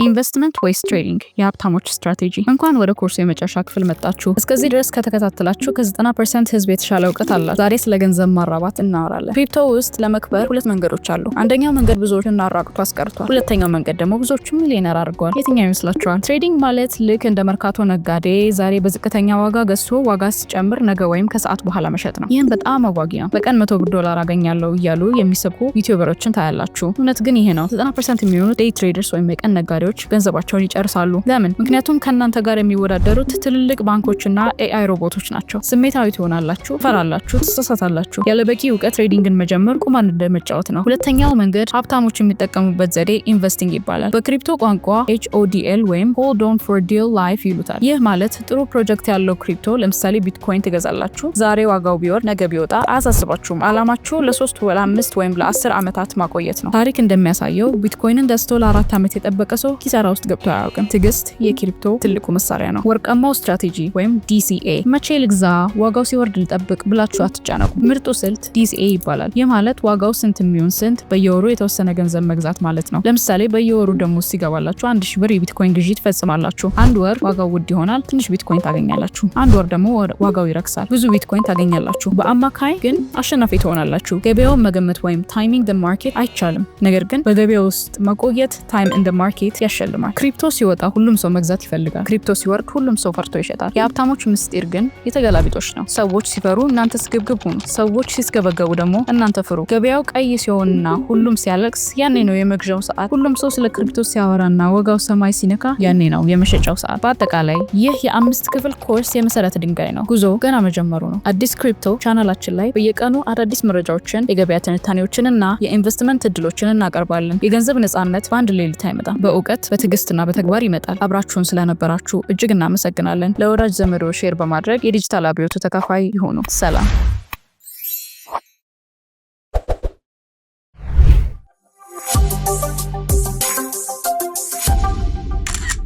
ኢንቨስትመንት ወይስ ትሬዲንግ? የሀብታሞች ስትራቴጂ። እንኳን ወደ ኮርሱ የመጨረሻ ክፍል መጣችሁ። እስከዚህ ድረስ ከተከታተላችሁ ከ90% ህዝብ የተሻለ እውቀት አላችሁ። ዛሬ ስለ ገንዘብ ማራባት እናወራለን። ክሪፕቶ ውስጥ ለመክበር ሁለት መንገዶች አሉ። አንደኛው መንገድ ብዙዎችን አራቅቶ አስቀርቷል። ሁለተኛው መንገድ ደግሞ ብዙዎችን ሚሊዮነር አድርገዋል። የትኛው ይመስላችኋል? ትሬዲንግ ማለት ልክ እንደ መርካቶ ነጋዴ ዛሬ በዝቅተኛ ዋጋ ገዝቶ ዋጋ ሲጨምር ነገ ወይም ከሰዓት በኋላ መሸጥ ነው። ይህም በጣም አዋጊ ነው። በቀን $100 አገኛለሁ እያሉ የሚሰብኩ ዩቲዩበሮችን ታያላችሁ። እውነት ግን ይሄ ነው። 90% የሚሆኑ ዴይ ትሬደርስ ወይም የቀን ነጋዴዎች ገንዘባቸውን ይጨርሳሉ። ለምን? ምክንያቱም ከእናንተ ጋር የሚወዳደሩት ትልልቅ ባንኮችና ኤአይ ሮቦቶች ናቸው። ስሜታዊ ትሆናላችሁ፣ ፈራላችሁ፣ ትሳሳታላችሁ። ያለበቂ እውቀት ትሬዲንግን መጀመር ቁማር እንደመጫወት ነው። ሁለተኛው መንገድ ሀብታሞች የሚጠቀሙበት ዘዴ ኢንቨስቲንግ ይባላል። በክሪፕቶ ቋንቋ HODL ወይም ሆልድ ኦን ፎር ዲር ላይፍ ይሉታል። ይህ ማለት ጥሩ ፕሮጀክት ያለው ክሪፕቶ ለምሳሌ ቢትኮይን ትገዛላችሁ። ዛሬ ዋጋው ቢወርድ ነገ ቢወጣ አያሳስባችሁም። አላማችሁ ለ3 ወይም ለ5 ወይም ለ10 ዓመታት ማቆየት ነው። ታሪክ እንደሚያሳየው ቢትኮይንን ገዝቶ ለ4 ዓመት የጠበቀ ሰው ኪሳራ ውስጥ ገብቶ አያውቅም። ትዕግስት የክሪፕቶ ትልቁ መሳሪያ ነው። ወርቃማው ስትራቴጂ ወይም DCA። መቼ ልግዛ፣ ዋጋው ሲወርድ ልጠብቅ ብላችሁ አትጨነቁ። ምርጡ ስልት DCA ይባላል። ይህ ማለት ዋጋው ስንት የሚሆን ስንት በየወሩ የተወሰነ ገንዘብ መግዛት ማለት ነው። ለምሳሌ በየወሩ ደሞዝ ሲገባላችሁ 1000 ብር የቢትኮይን ግዢ ትፈጽማላችሁ። አንድ ወር ዋጋው ውድ ይሆናል፣ ትንሽ ቢትኮይን ታገኛላችሁ። አንድ ወር ደግሞ ዋጋው ይረክሳል፣ ብዙ ቢትኮይን ታገኛላችሁ። በአማካይ ግን አሸናፊ ትሆናላችሁ። ገበያውን መገመት ወይም ታይሚንግ ዘ ማርኬት አይቻልም። ነገር ግን በገበያው ውስጥ መቆየት ታይም ኢን ዘ ማርኬት ያሸልማል። ክሪፕቶ ሲወጣ ሁሉም ሰው መግዛት ይፈልጋል። ክሪፕቶ ሲወርድ ሁሉም ሰው ፈርቶ ይሸጣል። የሀብታሞች ምስጢር ግን የተገላቢጦች ነው። ሰዎች ሲፈሩ እናንተ ስግብግብ ሁኑ። ሰዎች ሲስገበገቡ ደግሞ እናንተ ፍሩ። ገበያው ቀይ ሲሆንና ሁሉም ሲያለቅስ ያኔ ነው የመግዣው ሰዓት። ሁሉም ሰው ስለ ክሪፕቶ ሲያወራና ዋጋው ሰማይ ሲነካ ያኔ ነው የመሸጫው ሰዓት። በአጠቃላይ ይህ የ5 ክፍል ኮርስ የመሰረተ ድንጋይ ነው። ጉዞ ገና መጀመሩ ነው። አዲስ ክሪፕቶ ቻናላችን ላይ በየቀኑ አዳዲስ መረጃዎችን፣ የገበያ ትንታኔዎችን እና የኢንቨስትመንት እድሎችን እናቀርባለን። የገንዘብ ነፃነት በአንድ ሌሊት አይመጣም። በእውቀት በትዕግስትና በተግባር ይመጣል። አብራችሁን ስለነበራችሁ እጅግ እናመሰግናለን። ለወዳጅ ዘመዶ ሼር በማድረግ የዲጂታል አብዮቱ ተካፋይ ይሁኑ። ሰላም።